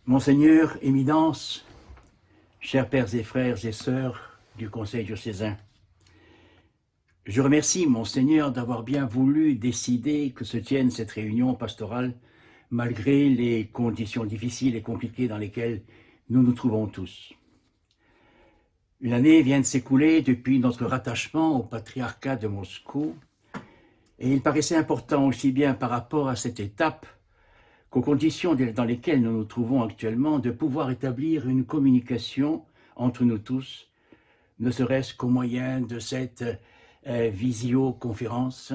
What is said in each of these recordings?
Monseigneur, Éminence, chers pères et frères et sœurs du Conseil diocésain, je remercie Monseigneur d'avoir bien voulu décider que se tienne cette réunion pastorale malgré les conditions difficiles et compliquées dans lesquelles nous nous trouvons tous. Une année vient de s'écouler depuis notre rattachement au patriarcat de Moscou et il paraissait important aussi bien par rapport à cette étape qu'aux conditions dans lesquelles nous nous trouvons actuellement de pouvoir établir une communication entre nous tous, ne serait-ce qu'au moyen de cette visioconférence.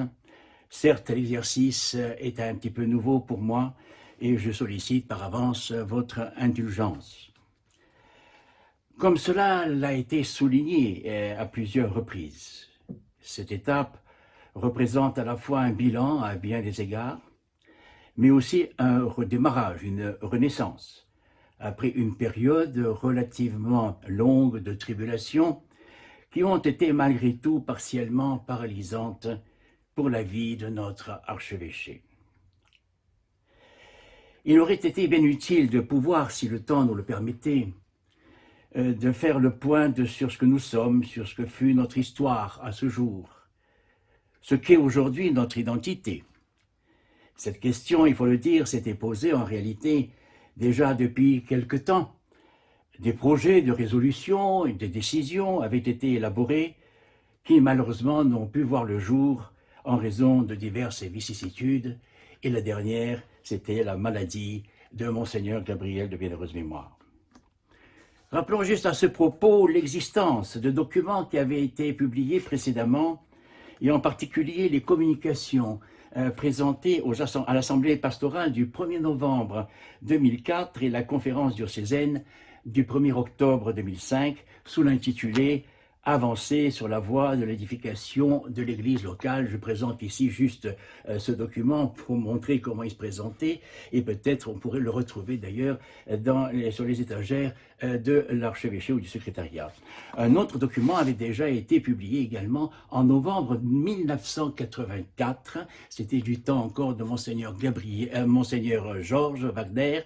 Certes, l'exercice est un petit peu nouveau pour moi et je sollicite par avance votre indulgence. Comme cela l'a été souligné à plusieurs reprises, cette étape représente à la fois un bilan à bien des égards, mais aussi un redémarrage, une renaissance, après une période relativement longue de tribulations qui ont été malgré tout partiellement paralysantes pour la vie de notre archevêché. Il aurait été bien utile de pouvoir, si le temps nous le permettait, de faire le point sur ce que nous sommes, sur ce que fut notre histoire à ce jour, ce qu'est aujourd'hui notre identité. Cette question, il faut le dire, s'était posée en réalité déjà depuis quelque temps. Des projets de résolution et des décisions avaient été élaborés qui malheureusement n'ont pu voir le jour en raison de diverses vicissitudes, et la dernière, c'était la maladie de Monseigneur Gabriel de bienheureuse mémoire. Rappelons juste à ce propos l'existence de documents qui avaient été publiés précédemment, et en particulier les communications présentées à l'Assemblée pastorale du 1er novembre 2004 et la conférence diocésaine du 1er octobre 2005 sous l'intitulé « Avancer sur la voie de l'édification de l'Église locale ». Je présente ici juste ce document pour montrer comment il se présentait et peut-être on pourrait le retrouver d'ailleurs sur les étagères de l'archevêché ou du secrétariat. Un autre document avait déjà été publié également en novembre 1984. C'était du temps encore de Monseigneur Georges Wagner,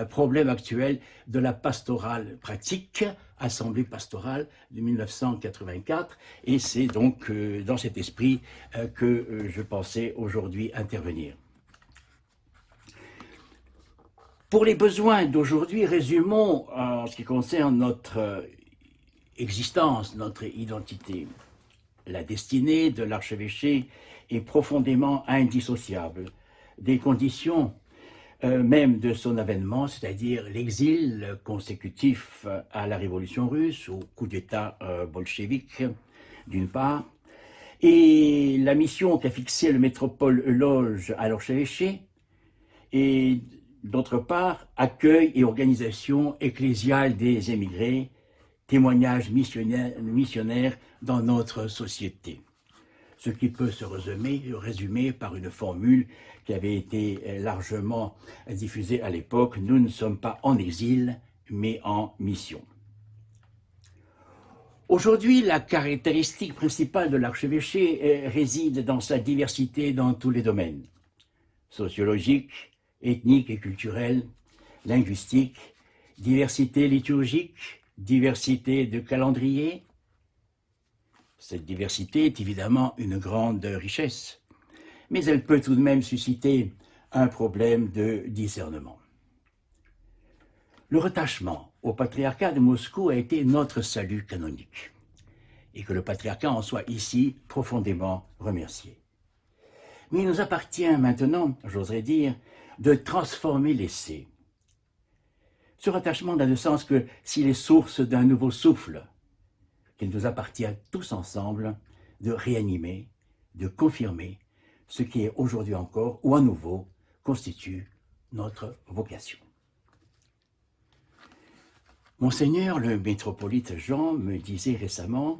problème actuel de la pastorale pratique, Assemblée pastorale de 1984, et c'est donc dans cet esprit que je pensais aujourd'hui intervenir. Pour les besoins d'aujourd'hui, résumons en ce qui concerne notre existence, notre identité. La destinée de l'archevêché est profondément indissociable des conditions même de son avènement, c'est-à-dire l'exil consécutif à la révolution russe, au coup d'État bolchevique, d'une part, et la mission qu'a fixée le métropole Loge à l'archevêché, et d'autre part, accueil et organisation ecclésiale des émigrés, témoignage missionnaire dans notre société. Ce qui peut se résumer par une formule qui avait été largement diffusée à l'époque: nous ne sommes pas en exil, mais en mission. Aujourd'hui, la caractéristique principale de l'archevêché réside dans sa diversité dans tous les domaines: sociologique, ethnique et culturelle, linguistique, diversité liturgique, diversité de calendrier. Cette diversité est évidemment une grande richesse, mais elle peut tout de même susciter un problème de discernement. Le rattachement au patriarcat de Moscou a été notre salut canonique, et que le patriarcat en soit ici profondément remercié. Mais il nous appartient maintenant, j'oserais dire, de transformer l'essai. Ce rattachement n'a de sens que s'il est source d'un nouveau souffle, qu'il nous appartient tous ensemble de réanimer, de confirmer ce qui est aujourd'hui encore, ou à nouveau, constitue notre vocation. Monseigneur le métropolite Jean me disait récemment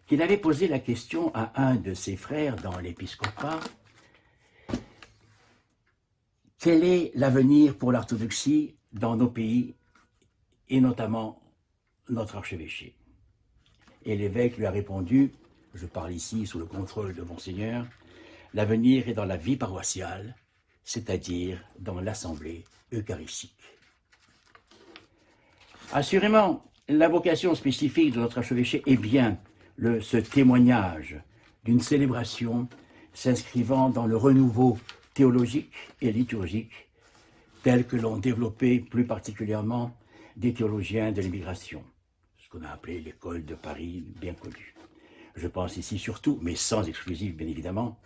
qu'il avait posé la question à un de ses frères dans l'épiscopat: quel est l'avenir pour l'orthodoxie dans nos pays, et notamment notre archevêché? Et l'évêque lui a répondu, je parle ici sous le contrôle de Monseigneur: l'avenir est dans la vie paroissiale, c'est-à-dire dans l'assemblée eucharistique. Assurément, la vocation spécifique de notre archevêché est bien ce témoignage d'une célébration s'inscrivant dans le renouveau théologique et liturgique tel que l'ont développé plus particulièrement des théologiens de l'immigration, ce qu'on a appelé l'école de Paris bien connue. Je pense ici surtout, mais sans exclusif bien évidemment,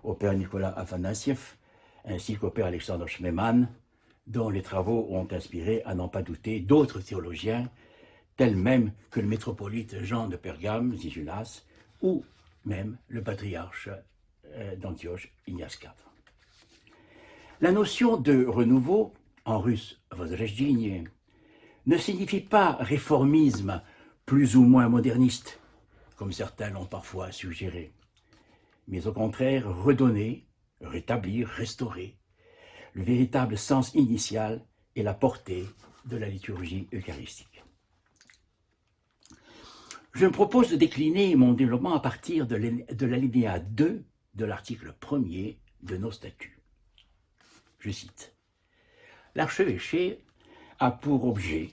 au père Nicolas Afanassiev, ainsi qu'au père Alexandre Schmemann, dont les travaux ont inspiré, à n'en pas douter, d'autres théologiens, tels même que le métropolite Jean de Pergame, Zizunas, ou même le patriarche d'Antioche, Ignace IV. La notion de renouveau, en russe возрождение, ne signifie pas réformisme plus ou moins moderniste, comme certains l'ont parfois suggéré, mais au contraire redonner, rétablir, restaurer le véritable sens initial et la portée de la liturgie eucharistique. Je me propose de décliner mon développement à partir de l'alinéa 2 de l'article 1er de nos statuts. Je cite. L'archevêché a pour objet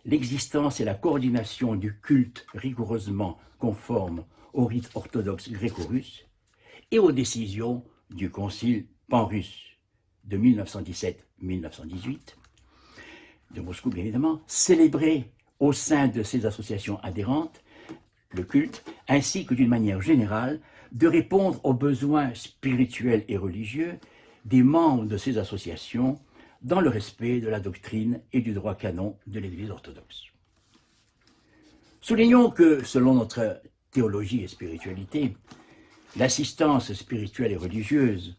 l'existence et la coordination du culte rigoureusement conforme au rite orthodoxe gréco-russe et aux décisions du concile pan-russe de 1917-1918, de Moscou bien évidemment, célébré au sein de ces associations adhérentes, le culte, ainsi que d'une manière générale, de répondre aux besoins spirituels et religieux des membres de ces associations dans le respect de la doctrine et du droit canon de l'Église orthodoxe. Soulignons que, selon notre théologie et spiritualité, l'assistance spirituelle et religieuse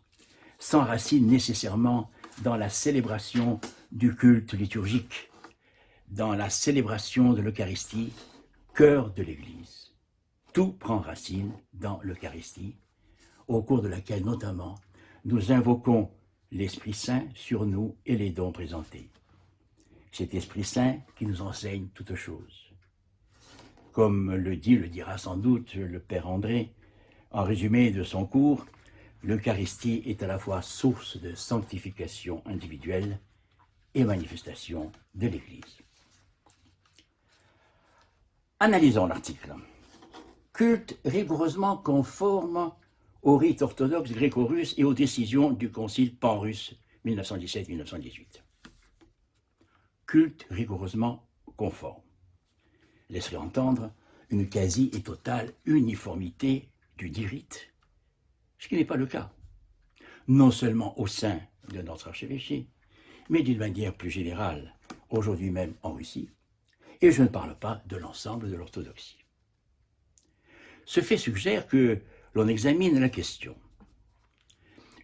s'enracine nécessairement dans la célébration du culte liturgique, dans la célébration de l'Eucharistie, cœur de l'Église. Tout prend racine dans l'Eucharistie, au cours de laquelle notamment nous invoquons l'Esprit Saint sur nous et les dons présentés. Cet Esprit Saint qui nous enseigne toutes choses. Comme le dira sans doute le Père André, en résumé de son cours, l'Eucharistie est à la fois source de sanctification individuelle et manifestation de l'Église. Analysons l'article. Culte rigoureusement conforme au rite orthodoxe gréco-russe et aux décisions du concile pan-russe 1917-1918. Culte rigoureusement conforme laisserait entendre une quasi et totale uniformité du dit rite, ce qui n'est pas le cas, non seulement au sein de notre archevêché, mais d'une manière plus générale, aujourd'hui même en Russie, et je ne parle pas de l'ensemble de l'orthodoxie. Ce fait suggère que l'on examine la question.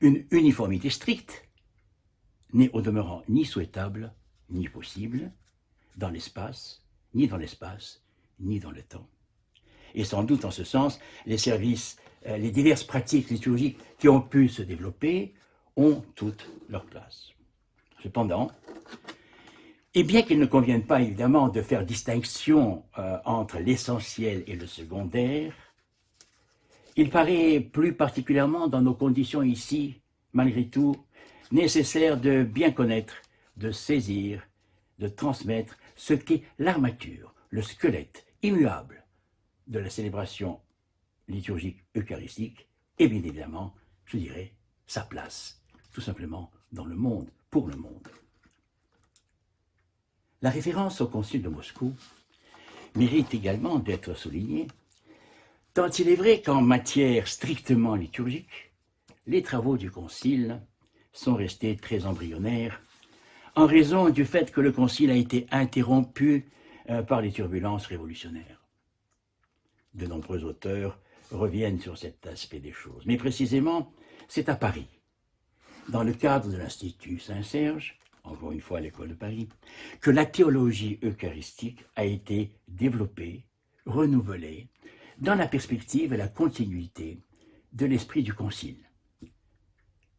Une uniformité stricte n'est au demeurant ni souhaitable, ni possible, dans l'espace, ni dans le temps. Et sans doute, en ce sens, les diverses pratiques liturgiques qui ont pu se développer ont toute leur place. Cependant, et bien qu'il ne convienne pas évidemment de faire distinction entre l'essentiel et le secondaire, il paraît plus particulièrement dans nos conditions ici, malgré tout, nécessaire de bien connaître, de saisir, de transmettre ce qu'est l'armature, le squelette immuable de la célébration liturgique eucharistique et bien évidemment, je dirais, sa place, tout simplement dans le monde, pour le monde. La référence au concile de Moscou mérite également d'être soulignée, tant il est vrai qu'en matière strictement liturgique, les travaux du concile sont restés très embryonnaires en raison du fait que le concile a été interrompu par les turbulences révolutionnaires. De nombreux auteurs reviennent sur cet aspect des choses, mais précisément, c'est à Paris, dans le cadre de l'Institut Saint-Serge, encore une fois à l'école de Paris, que la théologie eucharistique a été développée, renouvelée, dans la perspective et la continuité de l'esprit du concile.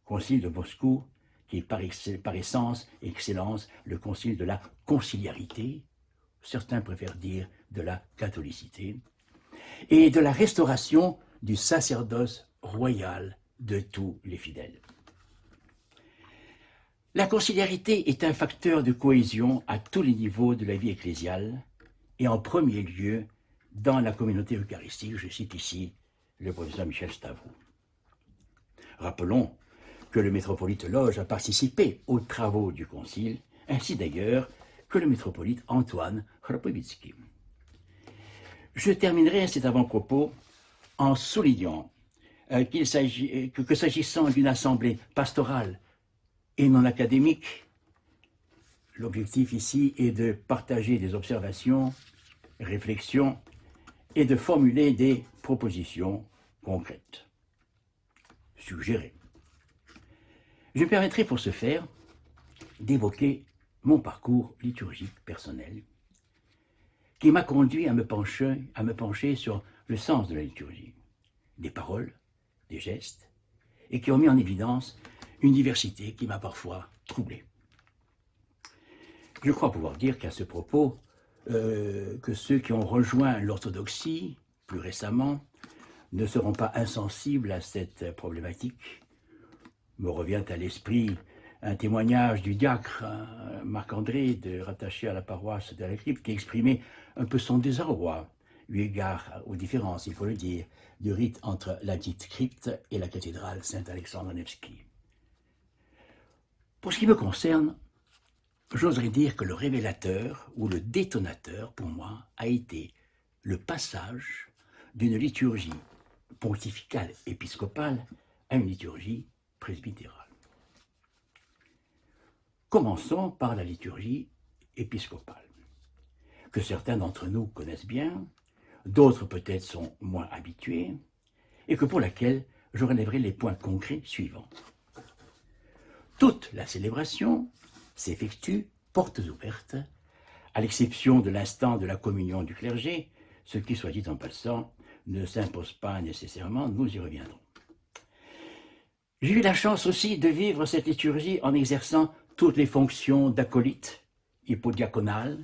Concile de Moscou, qui est par essence et excellence le concile de la conciliarité, certains préfèrent dire de la catholicité, et de la restauration du sacerdoce royal de tous les fidèles. La conciliarité est un facteur de cohésion à tous les niveaux de la vie ecclésiale et en premier lieu dans la communauté eucharistique. Je cite ici le professeur Michel Stavro. Rappelons que le métropolite Loge a participé aux travaux du Concile, ainsi d'ailleurs que le métropolite Antoine Chrapovitzky. Je terminerai cet avant-propos en soulignant que s'agissant d'une assemblée pastorale et non académique, l'objectif ici est de partager des observations, réflexions et de formuler des propositions concrètes, suggérées. Je me permettrai pour ce faire d'évoquer mon parcours liturgique personnel qui m'a conduit à me pencher sur le sens de la liturgie, des paroles, des gestes, et qui ont mis en évidence une diversité qui m'a parfois troublé. Je crois pouvoir dire qu'à ce propos, que ceux qui ont rejoint l'orthodoxie plus récemment ne seront pas insensibles à cette problématique. Me revient à l'esprit un témoignage du diacre Marc-André, rattaché à la paroisse de la Crypte, qui exprimait un peu son désarroi, eu égard aux différences, il faut le dire, du rite entre la dite crypte et la cathédrale Saint-Alexandre Nevski. Pour ce qui me concerne, j'oserais dire que le révélateur ou le détonateur, pour moi, a été le passage d'une liturgie pontificale épiscopale à une liturgie presbytérale. Commençons par la liturgie épiscopale, que certains d'entre nous connaissent bien, d'autres peut-être sont moins habitués, et que pour laquelle je relèverai les points concrets suivants. Toute la célébration s'effectue portes ouvertes, à l'exception de l'instant de la communion du clergé, ce qui, soit dit en passant, ne s'impose pas nécessairement, nous y reviendrons. J'ai eu la chance aussi de vivre cette liturgie en exerçant toutes les fonctions d'acolyte, hypodiaconal,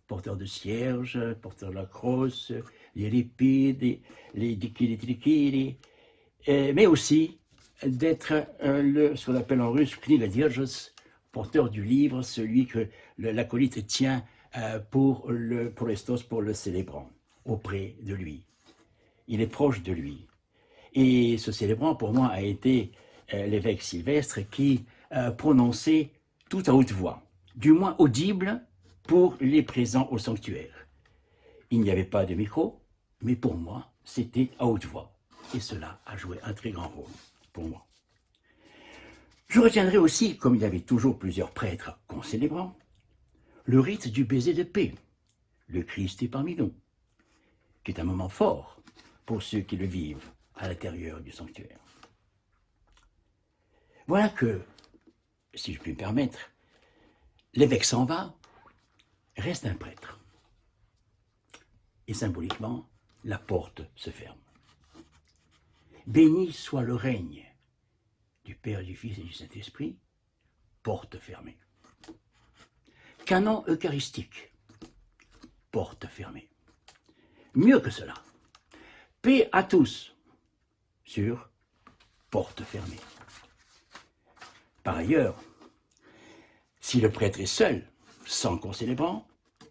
porteur de cierge, porteur de la crosse, les lipides, les dikili, mais aussi d'être ce qu'on appelle en russe knigadierges, porteur du livre, celui que l'acolyte tient pour le célébrant, auprès de lui. Il est proche de lui. Et ce célébrant, pour moi, a été l'évêque Sylvestre qui prononçait tout à haute voix, du moins audible pour les présents au sanctuaire. Il n'y avait pas de micro, mais pour moi, c'était à haute voix. Et cela a joué un très grand rôle pour moi. Je retiendrai aussi, comme il y avait toujours plusieurs prêtres concélébrants, le rite du baiser de paix, le Christ est parmi nous, qui est un moment fort pour ceux qui le vivent à l'intérieur du sanctuaire. Voilà que, si je puis me permettre, l'évêque s'en va, reste un prêtre. Et symboliquement, la porte se ferme. Béni soit le règne du Père, du Fils et du Saint-Esprit, porte fermée. Canon eucharistique, porte fermée. Mieux que cela, paix à tous, sur porte fermée. Par ailleurs, si le prêtre est seul, sans concélébrant,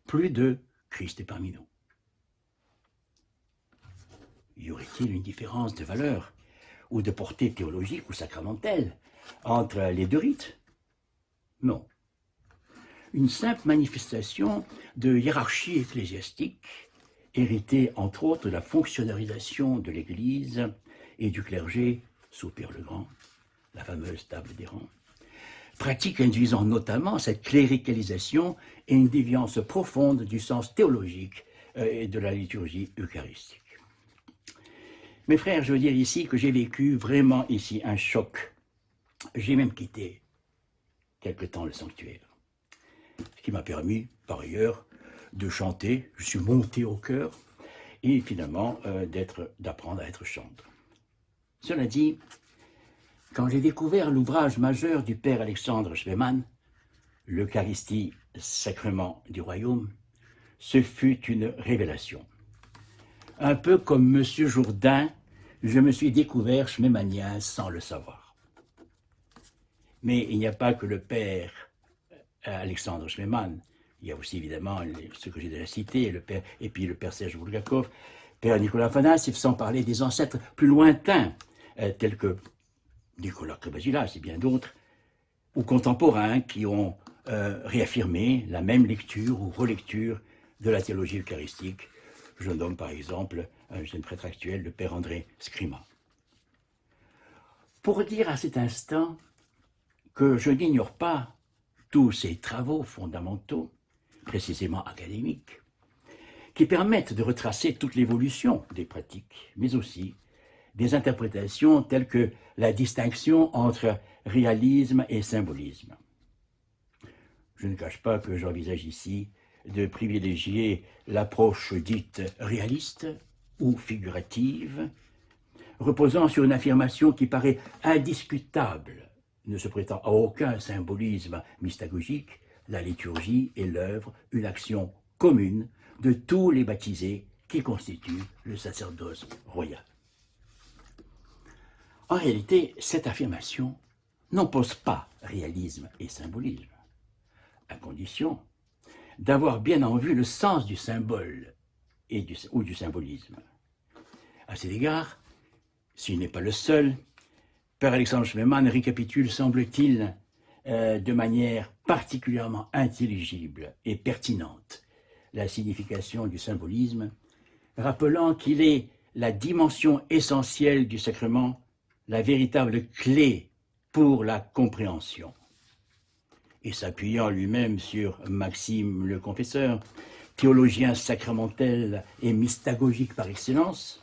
plus de Christ est parmi nous. Y aurait-il une différence de valeur ou de portée théologique ou sacramentelle entre les deux rites? Non. Une simple manifestation de hiérarchie ecclésiastique, héritée entre autres de la fonctionnalisation de l'Église et du clergé sous Pierre le Grand, la fameuse table des rangs, pratique induisant notamment cette cléricalisation et une déviance profonde du sens théologique de la liturgie eucharistique. Mes frères, je veux dire ici que j'ai vécu vraiment ici un choc. J'ai même quitté quelque temps le sanctuaire, ce qui m'a permis, par ailleurs, de chanter. Je suis monté au chœur et finalement d'apprendre à être chanteur. Cela dit, quand j'ai découvert l'ouvrage majeur du père Alexandre Schwemann, l'Eucharistie, sacrement du royaume, ce fut une révélation. Un peu comme M. Jourdain, je me suis découvert schwemmannien sans le savoir. Mais il n'y a pas que le père Alexandre Schmemann, il y a aussi évidemment ce que j'ai déjà cité, le père, et puis le père Serge Bulgakov, père Nicolas Afanasiev, sans parler des ancêtres plus lointains, tels que Nicolas Krébasilas et bien d'autres, ou contemporains qui ont réaffirmé la même lecture ou relecture de la théologie eucharistique. Je nomme par exemple un jeune prêtre actuel, le père André Scrima. Pour dire à cet instant que je n'ignore pas tous ces travaux fondamentaux, précisément académiques, qui permettent de retracer toute l'évolution des pratiques, mais aussi des interprétations telles que la distinction entre réalisme et symbolisme. Je ne cache pas que j'envisage ici de privilégier l'approche dite réaliste ou figurative, reposant sur une affirmation qui paraît indiscutable, ne se prêtant à aucun symbolisme mystagogique, la liturgie est l'œuvre, une action commune de tous les baptisés qui constituent le sacerdoce royal. En réalité, cette affirmation n'oppose pas réalisme et symbolisme, à condition d'avoir bien en vue le sens du symbole ou du symbolisme. À cet égard, s'il n'est pas le seul, Père Alexandre Schmemann récapitule, semble-t-il, de manière particulièrement intelligible et pertinente la signification du symbolisme, rappelant qu'il est la dimension essentielle du sacrement, la véritable clé pour la compréhension. Et s'appuyant lui-même sur Maxime le Confesseur, théologien sacramentel et mystagogique par excellence,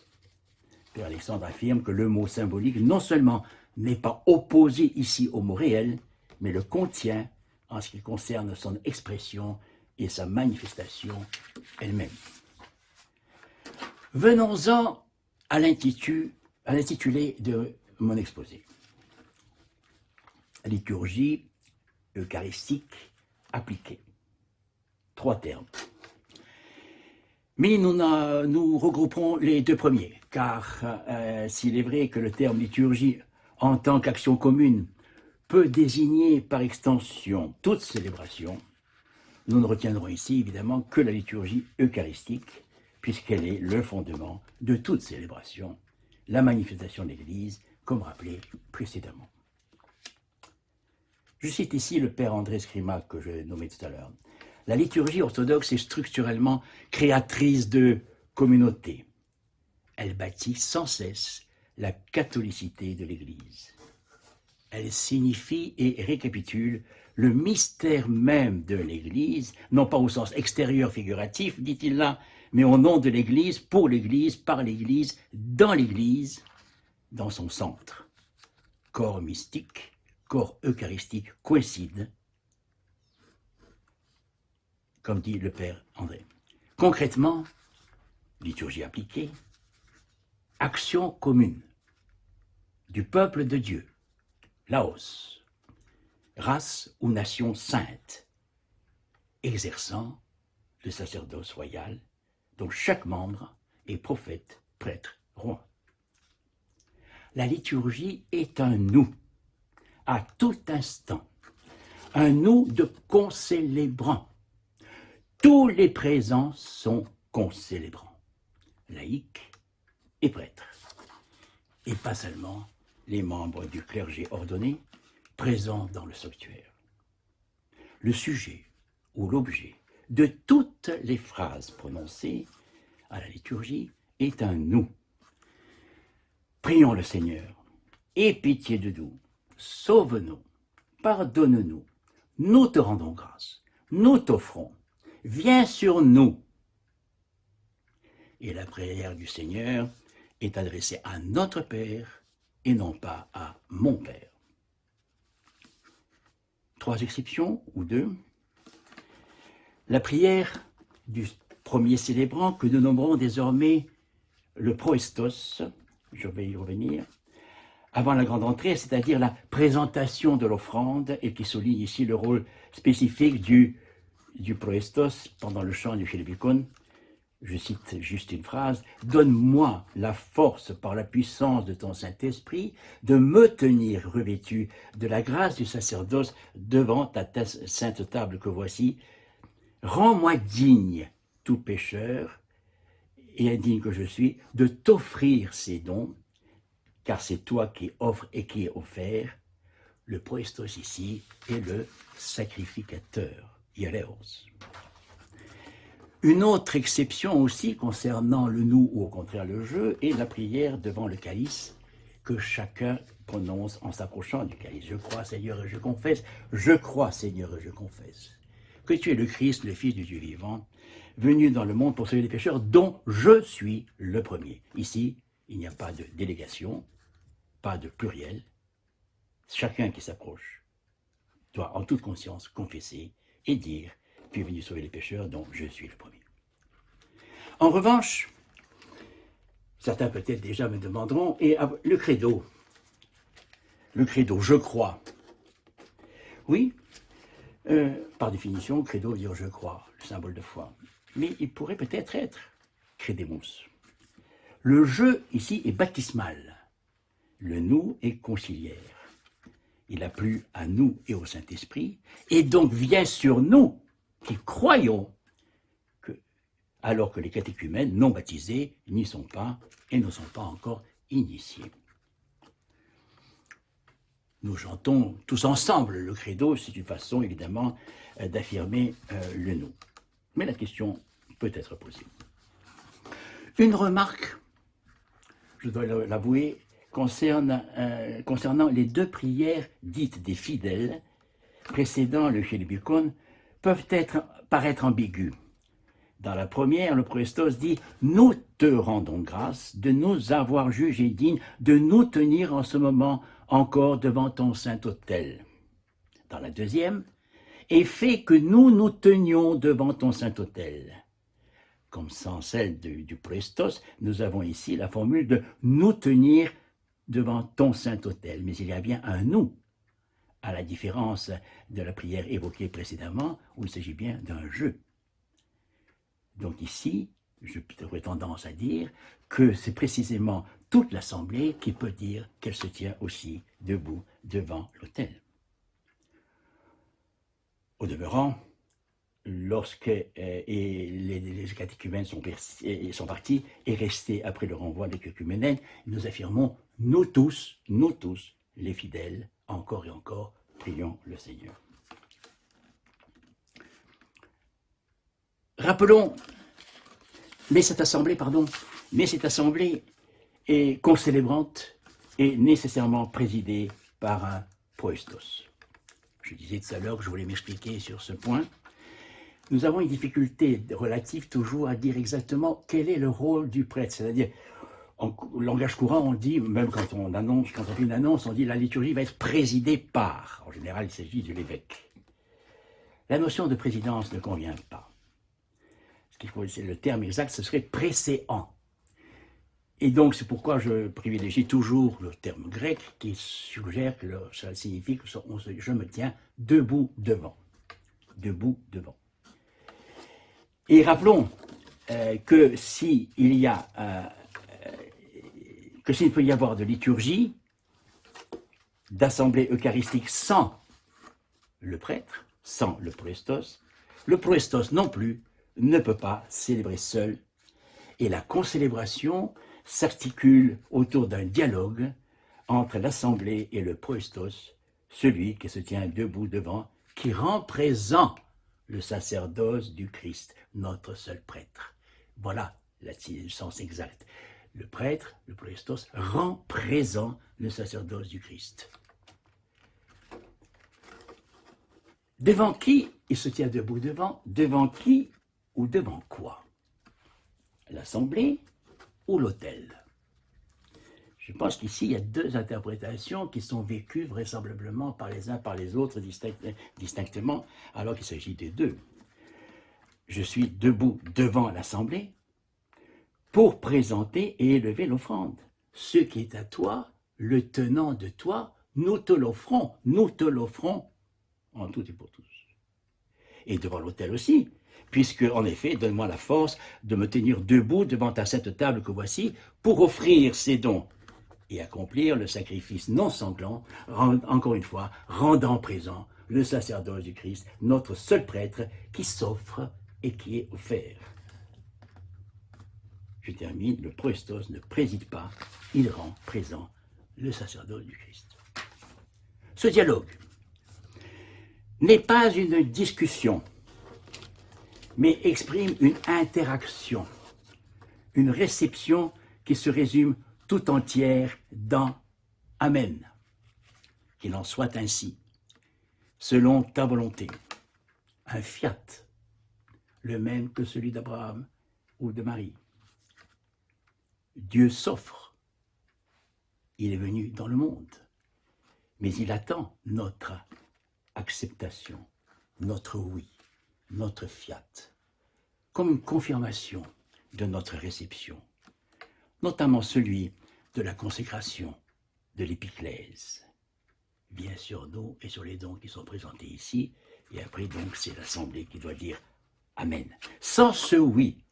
Père Alexandre affirme que le mot symbolique non seulement n'est pas opposé ici au mot réel, mais le contient en ce qui concerne son expression et sa manifestation elle-même. Venons-en à l'intitulé de mon exposé. Liturgie eucharistique appliquée. 3 termes. Mais nous regrouperons les 2 premiers, car s'il est vrai que le terme liturgie, en tant qu'action commune, peut désigner par extension toute célébration, nous ne retiendrons ici évidemment que la liturgie eucharistique, puisqu'elle est le fondement de toute célébration, la manifestation de l'Église, comme rappelé précédemment. Je cite ici le père André Scrima que je nommais tout à l'heure. La liturgie orthodoxe est structurellement créatrice de communauté. Elle bâtit sans cesse la catholicité de l'Église. Elle signifie et récapitule le mystère même de l'Église, non pas au sens extérieur figuratif, dit-il là, mais au nom de l'Église, pour l'Église, par l'Église, dans son centre. Corps mystique, corps eucharistique coïncident, comme dit le père André. Concrètement, liturgie appliquée, action commune du peuple de Dieu, laos, race ou nation sainte, exerçant le sacerdoce royal dont chaque membre est prophète, prêtre, roi. La liturgie est un nous, à tout instant, un nous de concélébrants. Tous les présents sont concélébrants, laïcs et prêtres, et pas seulement les membres du clergé ordonné présents dans le sanctuaire. Le sujet ou l'objet de toutes les phrases prononcées à la liturgie est un nous. Prions le Seigneur, aie pitié de nous, sauve-nous, pardonne-nous, nous te rendons grâce, nous t'offrons, viens sur nous. Et la prière du Seigneur est adressée à notre Père et non pas à mon Père. 3 exceptions, ou 2. La prière du premier célébrant, que nous nommerons désormais le proestos, je vais y revenir, avant la grande entrée, c'est-à-dire la présentation de l'offrande, et qui souligne ici le rôle spécifique du proestos pendant le chant du Philipikon, je cite juste une phrase, « Donne-moi la force par la puissance de ton Saint-Esprit de me tenir revêtu de la grâce du sacerdoce devant ta sainte table que voici. Rends-moi digne, tout pécheur, et indigne que je suis, de t'offrir ces dons, car c'est toi qui offres et qui est offert. » Le proestos ici est le sacrificateur, hiereos. Une autre exception aussi concernant le nous ou au contraire le je est la prière devant le calice que chacun prononce en s'approchant du calice. Je crois Seigneur et je confesse, je crois Seigneur et je confesse que tu es le Christ, le Fils du Dieu vivant, venu dans le monde pour sauver les pécheurs, dont je suis le premier. Ici, il n'y a pas de délégation, pas de pluriel. Chacun qui s'approche doit en toute conscience confesser et dire « Tu es venu sauver les pécheurs, dont je suis le premier ». En revanche, certains peut-être déjà me demanderont, et le credo, je crois. Oui, par définition, credo veut dire je crois, le symbole de foi. Mais il pourrait peut-être être credemus. Le je ici est baptismal, le nous est conciliaire. Il a plu à nous et au Saint-Esprit, et donc vient sur nous qui croyons, alors que les catéchumènes non baptisés n'y sont pas et ne sont pas encore initiés. Nous chantons tous ensemble le credo, c'est une façon évidemment d'affirmer le nous. Mais la question peut être posée. Une remarque, je dois l'avouer, concernant les deux prières dites des fidèles, précédant le Chélibikon, peuvent paraître ambiguës. Dans la première, le proestos dit « Nous te rendons grâce de nous avoir jugés dignes de nous tenir en ce moment encore devant ton Saint-Autel. » Dans la deuxième, « Et fait que nous nous tenions devant ton Saint-Autel. » Comme sans celle du proestos, nous avons ici la formule de « nous tenir devant ton Saint-Autel ». Mais il y a bien un « nous », à la différence de la prière évoquée précédemment, où il s'agit bien d'un « je ». Donc ici, j'aurais tendance à dire que c'est précisément toute l'Assemblée qui peut dire qu'elle se tient aussi debout devant l'autel. Au demeurant, lorsque les catéchumènes sont partis et restés après le renvoi des catéchumènes, nous affirmons, nous tous, les fidèles, encore et encore, prions le Seigneur. Rappelons, mais cette assemblée est concélébrante et nécessairement présidée par un proestos. Je disais tout à l'heure que je voulais m'expliquer sur ce point. Nous avons une difficulté relative toujours à dire exactement quel est le rôle du prêtre. C'est-à-dire, en langage courant, on dit, même quand on fait une annonce, on dit la liturgie va être présidée par. En général, il s'agit de l'évêque. La notion de présidence ne convient pas. Le terme exact, ce serait précéant. Et donc, c'est pourquoi je privilégie toujours le terme grec qui suggère que ça signifie que je me tiens debout devant. Debout devant. Et rappelons que s'il peut y avoir de liturgie, d'assemblée eucharistique sans le prêtre, sans le proestos non plus ne peut pas célébrer seul. Et la concélébration s'articule autour d'un dialogue entre l'assemblée et le proestos, celui qui se tient debout devant, qui rend présent le sacerdoce du Christ, notre seul prêtre. Voilà le sens exact. Le prêtre, le proestos, rend présent le sacerdoce du Christ. Devant qui il se tient debout devant? Devant qui ou devant quoi? L'assemblée ou l'autel? Je pense qu'ici, il y a deux interprétations qui sont vécues vraisemblablement par les uns par les autres distinctement, alors qu'il s'agit des deux. Je suis debout devant l'assemblée pour présenter et élever l'offrande. Ce qui est à toi, le tenant de toi, nous te l'offrons en tout et pour tous. et devant l'autel aussi, puisque, en effet, donne-moi la force de me tenir debout devant ta sainte table que voici, pour offrir ces dons et accomplir le sacrifice non sanglant, encore une fois, rendant présent le sacerdoce du Christ, notre seul prêtre, qui s'offre et qui est offert. Je termine, le proestos ne préside pas, il rend présent le sacerdoce du Christ. Ce dialogue n'est pas une discussion, mais exprime une interaction, une réception qui se résume tout entière dans « Amen ». Qu'il en soit ainsi, selon ta volonté. Un fiat, le même que celui d'Abraham ou de Marie. Dieu s'offre. Il est venu dans le monde, mais il attend notre acceptation, notre oui, notre fiat, comme une confirmation de notre réception, notamment celui de la consécration, de l'épiclèse. Bien sur nous et sur les dons qui sont présentés ici, et après donc c'est l'Assemblée qui doit dire Amen. Sans ce oui,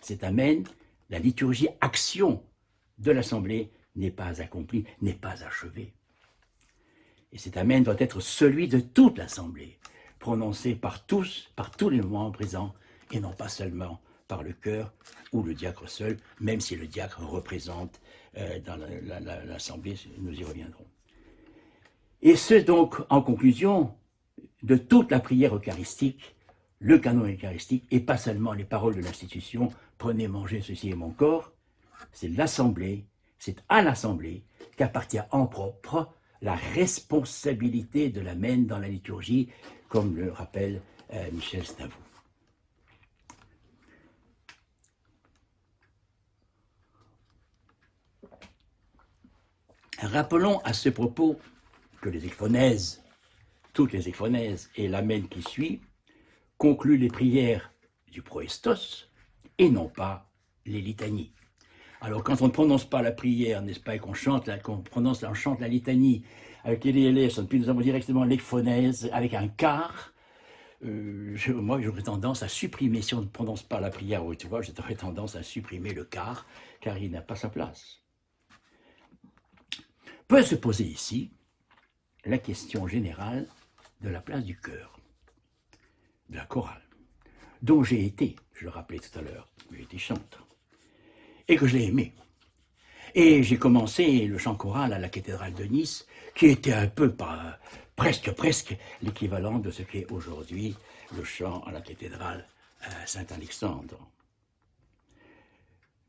cet Amen, la liturgie action de l'Assemblée n'est pas accomplie, n'est pas achevée. Et cet Amen doit être celui de toute l'Assemblée, prononcé par tous les membres présents, et non pas seulement par le chœur ou le diacre seul, même si le diacre représente dans l'Assemblée, nous y reviendrons. Et ce donc, en conclusion, de toute la prière eucharistique, le canon eucharistique, et pas seulement les paroles de l'institution, prenez, mangez, ceci est mon corps, c'est l'Assemblée, c'est à l'Assemblée qu'appartient en propre la responsabilité de l'Amen dans la liturgie, comme le rappelle Michel Stavoux. Rappelons à ce propos que les ekphonèses, toutes les ekphonèses et l'Amen qui suit, concluent les prières du proestos et non pas les litanies. Alors quand on ne prononce pas la prière, n'est-ce pas, et qu'on chante, on chante la litanie avec les LS, puis nous avons directement l'ekphonèse avec un quart, moi j'aurais tendance à supprimer, si on ne prononce pas la prière, oui, tu vois, j'aurais tendance à supprimer le quart, car il n'a pas sa place. Peut se poser ici la question générale de la place du chœur, de la chorale, dont j'ai été, je le rappelais tout à l'heure, j'ai été chanteur, et que je l'ai aimé. Et j'ai commencé le chant choral à la cathédrale de Nice, qui était un peu, presque l'équivalent de ce qu'est aujourd'hui le chant à la cathédrale Saint-Alexandre.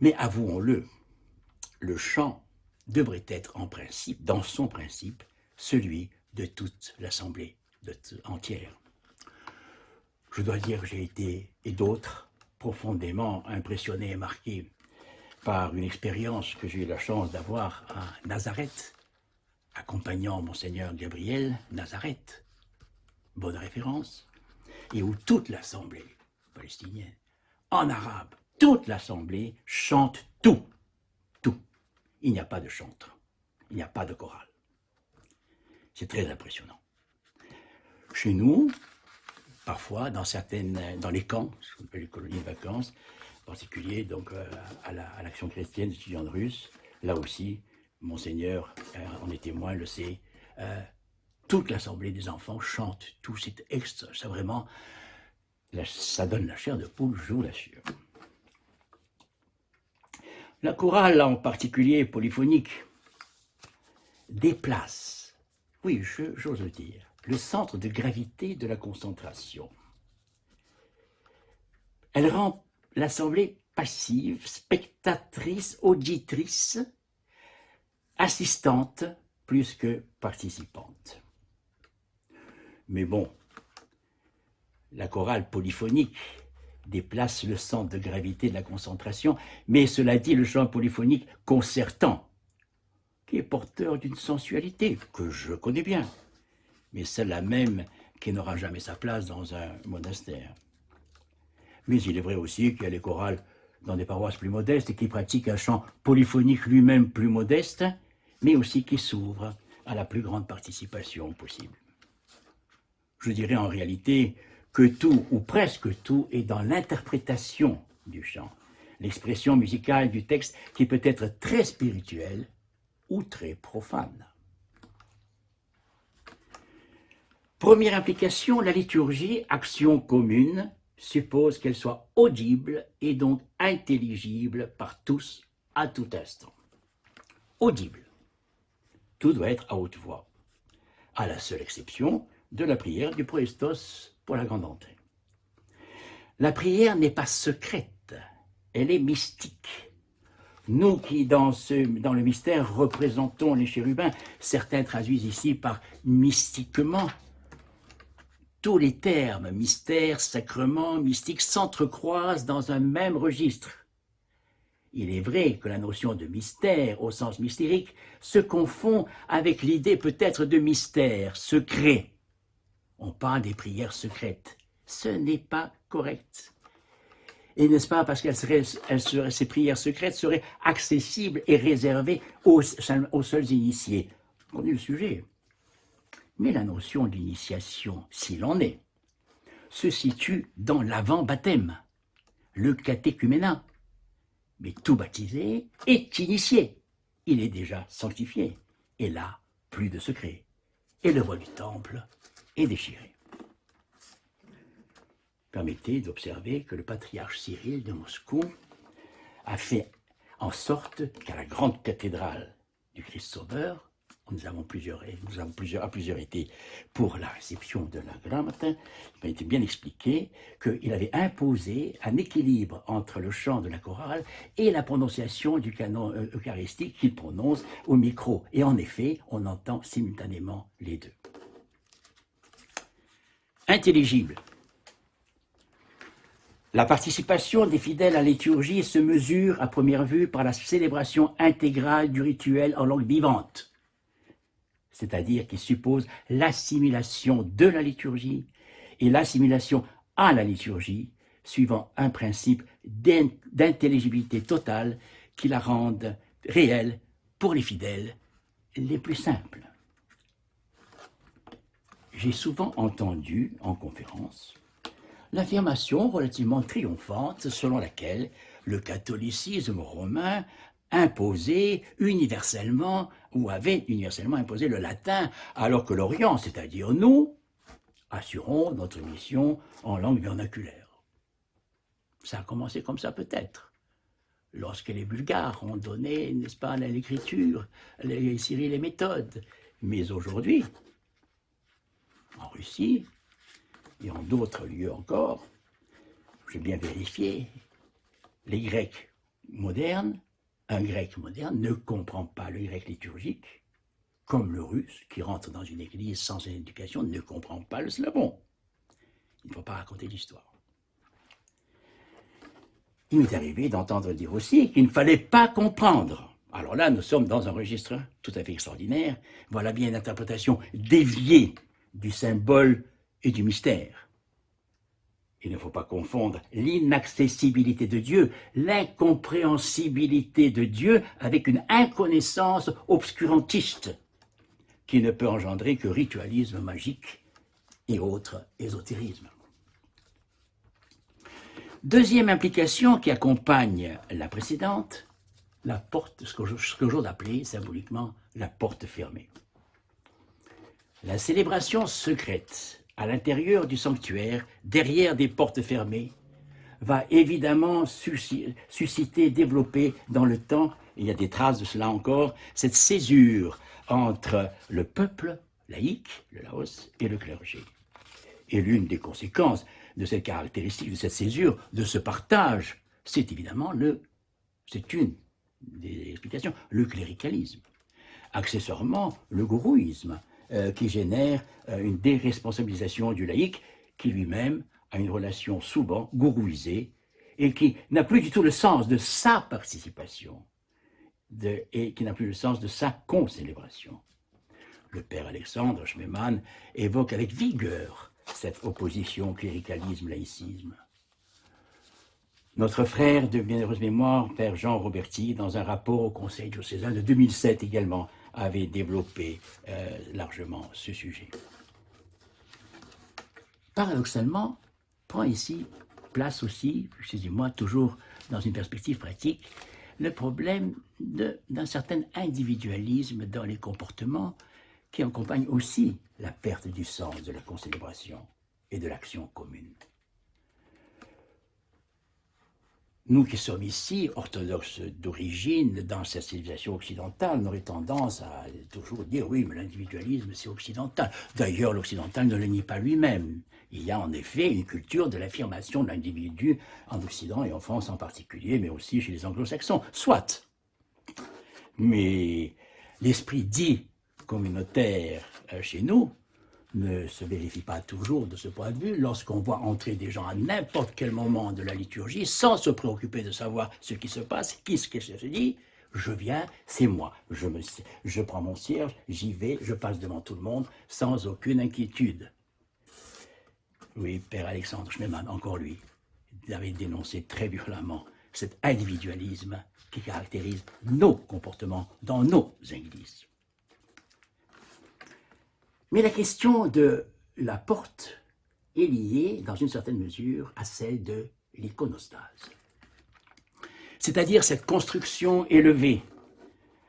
Mais avouons-le, le chant devrait être en principe, dans son principe, celui de toute l'Assemblée entière. Je dois dire que j'ai été, et d'autres, profondément impressionnés et marqués par une expérience que j'ai eu la chance d'avoir à Nazareth, accompagnant Monseigneur Gabriel Nazareth, bonne référence, et où toute l'Assemblée palestinienne, en arabe, toute l'Assemblée chante tout. Il n'y a pas de chantre, il n'y a pas de chorale. C'est très impressionnant. Chez nous, parfois, dans les camps, ce qu'on appelle les colonies de vacances, en particulier donc, à l'Action chrétienne d'étudiants russes, là aussi, Monseigneur en est témoin, le sait, toute l'Assemblée des enfants chante tout, c'est extra, ça vraiment, ça donne la chair de poule, je vous l'assure. La chorale, en particulier polyphonique, déplace, oui, j'ose le dire, le centre de gravité de la concentration. Elle rend l'Assemblée passive, spectatrice, auditrice, assistante, plus que participante. Mais bon, la chorale polyphonique déplace le centre de gravité de la concentration, mais cela dit, le chant polyphonique concertant, qui est porteur d'une sensualité que je connais bien, mais celle-là même qui n'aura jamais sa place dans un monastère. Mais il est vrai aussi qu'il y a les chorales dans des paroisses plus modestes et qui pratiquent un chant polyphonique lui-même plus modeste, mais aussi qui s'ouvre à la plus grande participation possible. Je dirais en réalité que tout, ou presque tout, est dans l'interprétation du chant, l'expression musicale du texte qui peut être très spirituelle ou très profane. Première implication, la liturgie, action commune, suppose qu'elle soit audible et donc intelligible par tous à tout instant. Audible. Tout doit être à haute voix, à la seule exception de la prière du proestos pour la grande entrée. La prière n'est pas secrète, elle est mystique. Nous qui, dans le mystère, représentons les chérubins, certains traduisent ici par mystiquement. Tous les termes, mystère, sacrement, mystique, s'entrecroisent dans un même registre. Il est vrai que la notion de mystère, au sens mystérique, se confond avec l'idée peut-être de mystère, secret. On parle des prières secrètes. Ce n'est pas correct. Et n'est-ce pas parce que ces prières secrètes seraient accessibles et réservées aux seuls initiés? On connaît le sujet. Mais la notion d'initiation, s'il en est, se situe dans l'avant-baptême, le catéchuménat. Mais tout baptisé est initié. Il est déjà sanctifié. Et là, plus de secret. Et le voile du temple est déchiré. Permettez d'observer que le patriarche Cyril de Moscou a fait en sorte qu'à la grande cathédrale du Christ Sauveur, nous avons à plusieurs été pour la réception de la Grammatin, il m'a été bien expliqué qu'il avait imposé un équilibre entre le chant de la chorale et la prononciation du canon eucharistique qu'il prononce au micro. Et en effet, on entend simultanément les deux. Intelligible. La participation des fidèles à la liturgie se mesure à première vue par la célébration intégrale du rituel en langue vivante, c'est-à-dire qui suppose l'assimilation de la liturgie et l'assimilation à la liturgie, suivant un principe d'intelligibilité totale qui la rende réelle pour les fidèles les plus simples. J'ai souvent entendu en conférence l'affirmation relativement triomphante selon laquelle le catholicisme romain imposait universellement ou avait universellement imposé le latin, alors que l'Orient, c'est-à-dire nous, assurons notre mission en langue vernaculaire. Ça a commencé comme ça peut-être, lorsque les Bulgares ont donné, n'est-ce pas, l'écriture, les Cyril les méthodes. Mais aujourd'hui, en Russie, et en d'autres lieux encore, j'ai bien vérifié, les Grecs modernes, un Grec moderne ne comprend pas le grec liturgique, comme le Russe, qui rentre dans une église sans une éducation, ne comprend pas le slavon. Il ne faut pas raconter l'histoire. Il m'est arrivé d'entendre dire aussi qu'il ne fallait pas comprendre. Alors là, nous sommes dans un registre tout à fait extraordinaire. Voilà bien une interprétation déviée du symbole et du mystère. Il ne faut pas confondre l'inaccessibilité de Dieu, l'incompréhensibilité de Dieu avec une inconnaissance obscurantiste qui ne peut engendrer que ritualisme magique et autres ésotérismes. Deuxième implication qui accompagne la précédente, la porte, ce que j'ose appeler symboliquement la porte fermée. La célébration secrète à l'intérieur du sanctuaire, derrière des portes fermées, va évidemment susciter, développer dans le temps, et il y a des traces de cela encore, cette césure entre le peuple laïque, le Laos, et le clergé. Et l'une des conséquences de cette caractéristique, de cette césure, de ce partage, c'est évidemment c'est une des explications, le cléricalisme. Accessoirement, le gourouisme, qui génère une déresponsabilisation du laïc qui lui-même a une relation souvent gourouisée et qui n'a plus du tout le sens de sa participation et qui n'a plus le sens de sa concélébration. Le père Alexandre Schmemann évoque avec vigueur cette opposition cléricalisme-laïcisme. Notre frère de bienheureuse mémoire, père Jean Roberti, dans un rapport au Conseil diocésain de 2007 également, avait développé largement ce sujet. Paradoxalement, prend ici place aussi, excusez-moi, toujours dans une perspective pratique, le problème d'un certain individualisme dans les comportements qui accompagne aussi la perte du sens de la concélébration et de l'action commune. Nous qui sommes ici, orthodoxes d'origine, dans cette civilisation occidentale, on aurait tendance à toujours dire « oui, mais l'individualisme, c'est occidental ». D'ailleurs, l'occidental ne le nie pas lui-même. Il y a en effet une culture de l'affirmation de l'individu en Occident et en France en particulier, mais aussi chez les anglo-saxons. Soit. Mais l'esprit dit communautaire chez nous ne se vérifie pas toujours de ce point de vue lorsqu'on voit entrer des gens à n'importe quel moment de la liturgie sans se préoccuper de savoir ce qui se passe, ce qui se dit. Je viens, c'est moi. Je prends mon cierge, j'y vais, je passe devant tout le monde sans aucune inquiétude. Oui, Père Alexandre Schmemann, encore lui, il avait dénoncé très violemment cet individualisme qui caractérise nos comportements dans nos églises. Mais la question de la porte est liée, dans une certaine mesure, à celle de l'iconostase. C'est-à-dire cette construction élevée,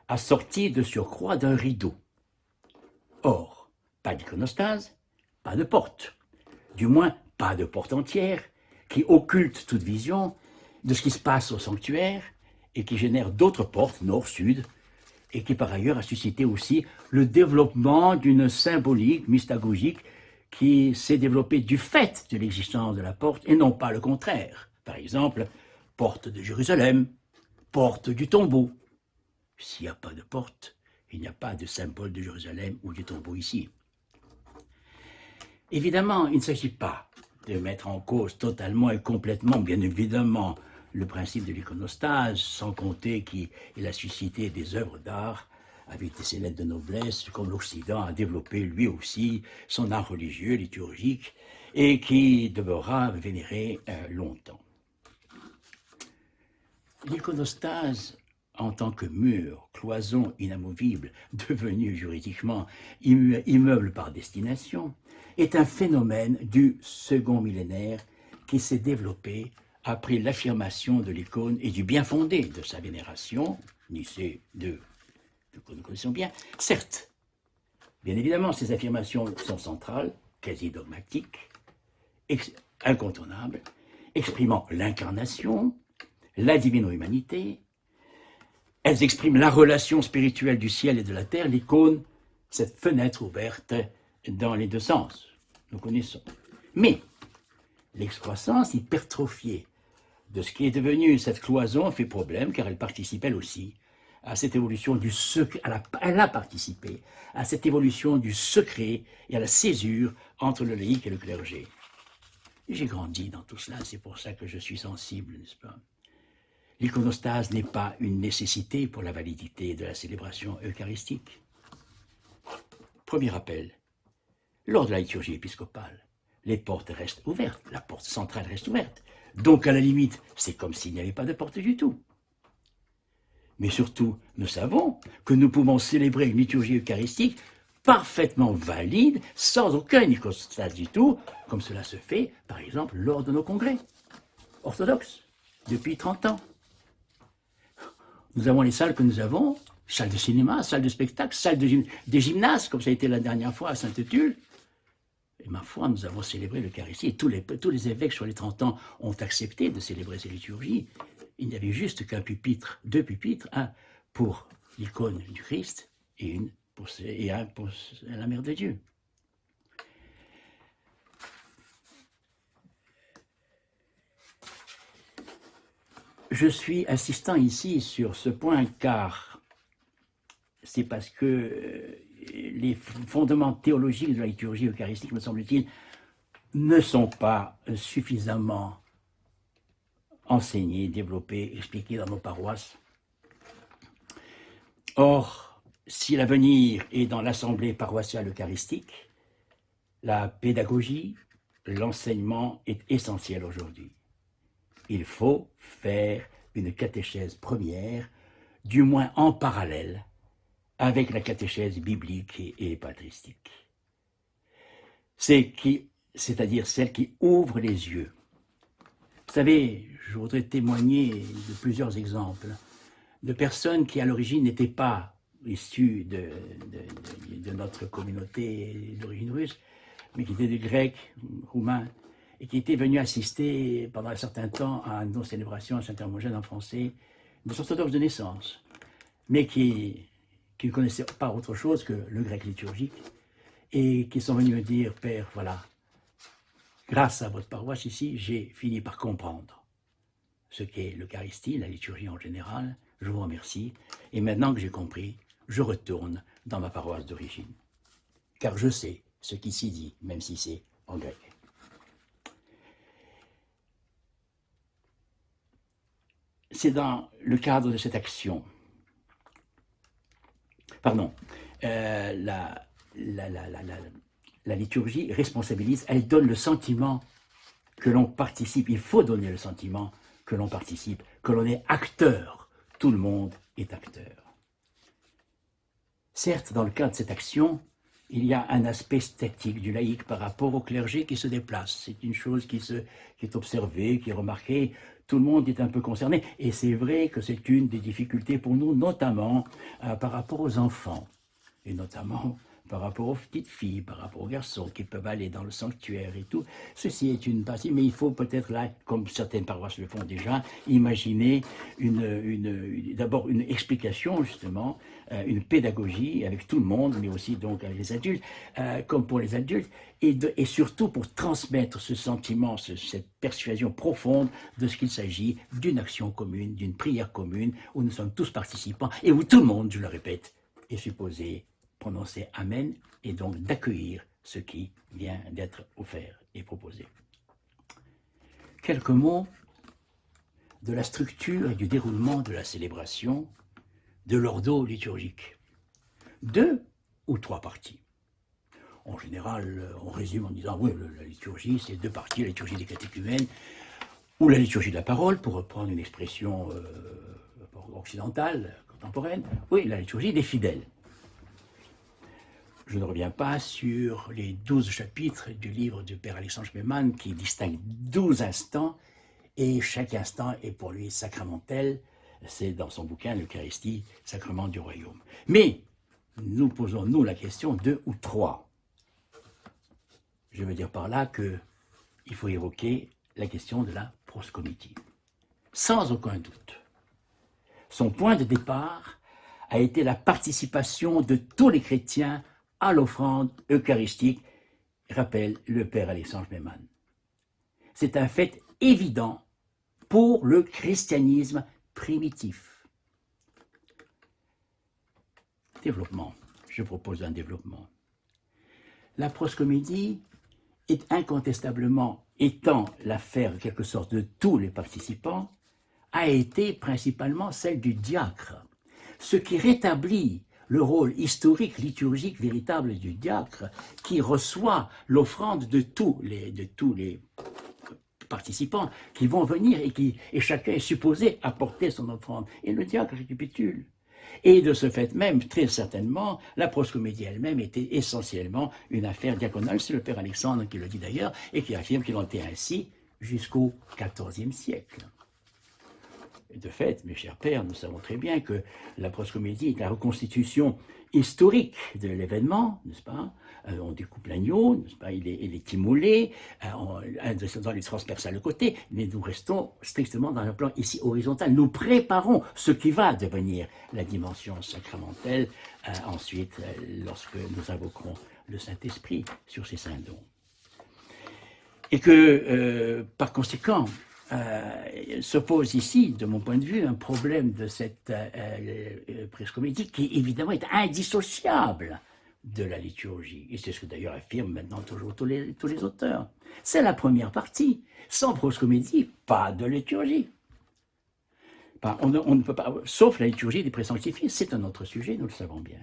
assortie de surcroît d'un rideau. Or, pas d'iconostase, pas de porte. Du moins, pas de porte entière, qui occulte toute vision de ce qui se passe au sanctuaire et qui génère d'autres portes, nord, sud, et qui par ailleurs a suscité aussi le développement d'une symbolique mystagogique qui s'est développée du fait de l'existence de la porte et non pas le contraire. Par exemple, porte de Jérusalem, porte du tombeau. S'il n'y a pas de porte, il n'y a pas de symbole de Jérusalem ou du tombeau ici. Évidemment, il ne s'agit pas de mettre en cause totalement et complètement, bien évidemment, le principe de l'iconostase, sans compter qu'il a suscité des œuvres d'art avec des lettres de noblesse, comme l'Occident a développé lui aussi son art religieux, liturgique, et qui demeurera vénéré longtemps. L'iconostase, en tant que mur, cloison inamovible, devenu juridiquement immeuble par destination, est un phénomène du second millénaire qui s'est développé après l'affirmation de l'icône et du bien fondé de sa vénération, Nicée II, que nous connaissons bien. Certes, bien évidemment, ces affirmations sont centrales, quasi dogmatiques, incontournables, exprimant l'incarnation, la divino-humanité. Elles expriment la relation spirituelle du ciel et de la terre, l'icône, cette fenêtre ouverte dans les deux sens. Nous connaissons. Mais l'excroissance hypertrophiée de ce qui est devenu cette cloison fait problème, car elle participe elle aussi à cette évolution du secret, elle a participé à cette évolution du secret et à la césure entre le laïc et le clergé. J'ai grandi dans tout cela, c'est pour ça que je suis sensible, n'est-ce pas? L'iconostase n'est pas une nécessité pour la validité de la célébration eucharistique. Premier rappel, lors de la liturgie épiscopale, les portes restent ouvertes, la porte centrale reste ouverte. Donc, à la limite, c'est comme s'il n'y avait pas de porte du tout. Mais surtout, nous savons que nous pouvons célébrer une liturgie eucharistique parfaitement valide, sans aucun iconostase du tout, comme cela se fait, par exemple, lors de nos congrès orthodoxes, depuis 30 ans. Nous avons les salles que nous avons, salles de cinéma, salles de spectacle, salles des gymnases, comme ça a été la dernière fois à Sainte-Tulle. Et ma foi, nous avons célébré l'Eucharistie. Et tous les évêques sur les 30 ans ont accepté de célébrer ces liturgies. Il n'y avait juste qu'un pupitre, deux pupitres, un pour l'icône du Christ et un pour la Mère de Dieu. Je suis insistant ici sur ce point car c'est parce que les fondements théologiques de la liturgie eucharistique, me semble-t-il, ne sont pas suffisamment enseignés, développés, expliqués dans nos paroisses. Or, si l'avenir est dans l'assemblée paroissiale eucharistique, la pédagogie, l'enseignement est essentiel aujourd'hui. Il faut faire une catéchèse première, du moins en parallèle, avec la catéchèse biblique et patristique. C'est c'est-à-dire celle qui ouvre les yeux. Vous savez, je voudrais témoigner de plusieurs exemples de personnes qui à l'origine n'étaient pas issues de notre communauté d'origine russe, mais qui étaient des Grecs, Roumains, et qui étaient venus assister pendant un certain temps à nos célébrations à Saint-Hermogène en français, des orthodoxes de naissance, mais qui ne connaissaient pas autre chose que le grec liturgique, et qui sont venus me dire, Père, voilà, grâce à votre paroisse ici, j'ai fini par comprendre ce qu'est l'Eucharistie, la liturgie en général. Je vous remercie. Et maintenant que j'ai compris, je retourne dans ma paroisse d'origine. Car je sais ce qui s'y dit, même si c'est en grec. C'est dans le cadre de cette action, la liturgie responsabilise, elle donne le sentiment que l'on participe, il faut donner le sentiment que l'on participe, que l'on est acteur, tout le monde est acteur. Certes, dans le cadre de cette action, il y a un aspect statique du laïc par rapport au clergé qui se déplace. C'est une chose qui est observée, qui est remarquée. Tout le monde est un peu concerné. Et c'est vrai que c'est une des difficultés pour nous, notamment par rapport aux enfants. Et notamment par rapport aux petites filles, par rapport aux garçons qui peuvent aller dans le sanctuaire et tout. Ceci est une partie, mais il faut peut-être là, comme certaines paroisses le font déjà, imaginer d'abord une explication justement, une pédagogie avec tout le monde, mais aussi donc avec les adultes, comme pour les adultes, et surtout pour transmettre ce sentiment, cette persuasion profonde de ce qu'il s'agit d'une action commune, d'une prière commune, où nous sommes tous participants et où tout le monde, je le répète, est supposé prononcer Amen et donc d'accueillir ce qui vient d'être offert et proposé. Quelques mots de la structure et du déroulement de la célébration de l'ordo liturgique. 2 ou 3 parties. En général, on résume en disant oui, la liturgie, c'est 2 parties, la liturgie des catéchumènes ou la liturgie de la parole, pour reprendre une expression occidentale, contemporaine. Oui, la liturgie des fidèles. Je ne reviens pas sur les 12 chapitres du livre du Père Alexandre Schmemann qui distingue 12 instants et chaque instant est pour lui sacramentel. C'est dans son bouquin l'Eucharistie, sacrement du royaume. Mais nous posons-nous la question 2 ou 3. Je veux dire par là qu'il faut évoquer la question de la proscométie. Sans aucun doute. Son point de départ a été la participation de tous les chrétiens à l'offrande eucharistique, rappelle le Père Alexandre Schmemann. C'est un fait évident pour le christianisme primitif. Développement. Je propose un développement. La proscomédie est incontestablement, étant l'affaire en quelque sorte de tous les participants, a été principalement celle du diacre, ce qui rétablit le rôle historique, liturgique, véritable du diacre, qui reçoit l'offrande de tous les participants qui vont venir et chacun est supposé apporter son offrande. Et le diacre récapitule. Et de ce fait même, très certainement, la proscomédie elle-même était essentiellement une affaire diaconale. C'est le Père Alexandre qui le dit d'ailleurs et qui affirme qu'il en était ainsi jusqu'au XIVe siècle. De fait, mes chers pères, nous savons très bien que la proscomédie est la reconstitution historique de l'événement, n'est-ce pas? On découpe l'agneau, n'est-ce pas? Il est immolé, on les transperce à le côté, mais nous restons strictement dans un plan ici horizontal. Nous préparons ce qui va devenir la dimension sacramentelle ensuite, lorsque nous invoquerons le Saint-Esprit sur ces saints dons. Et que, par conséquent, se pose ici, de mon point de vue, un problème de cette proscomédie qui évidemment est indissociable de la liturgie. Et c'est ce que d'ailleurs affirment maintenant toujours tous les auteurs. C'est la première partie. Sans proscomédie, pas de liturgie. On ne peut pas, sauf la liturgie des présanctifiés, c'est un autre sujet, nous le savons bien.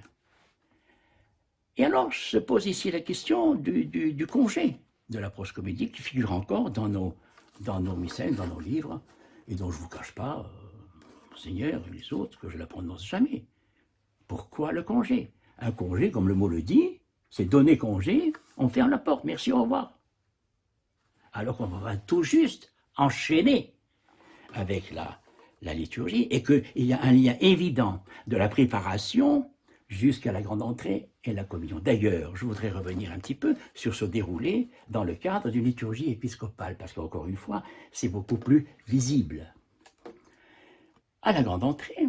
Et alors se pose ici la question du congé de la proscomédie qui figure encore dans nos missels, dans nos livres, et dont je ne vous cache pas, Monseigneur et les autres, que je ne la prononce jamais. Pourquoi le congé? Un congé, comme le mot le dit, c'est donner congé, on ferme la porte, merci, au revoir. alors qu'on va tout juste enchaîner avec la liturgie, et qu'il y a un lien évident de la préparation jusqu'à la grande entrée et la communion. D'ailleurs, je voudrais revenir un petit peu sur ce déroulé dans le cadre d'une liturgie épiscopale, parce qu'encore une fois, c'est beaucoup plus visible. À la grande entrée,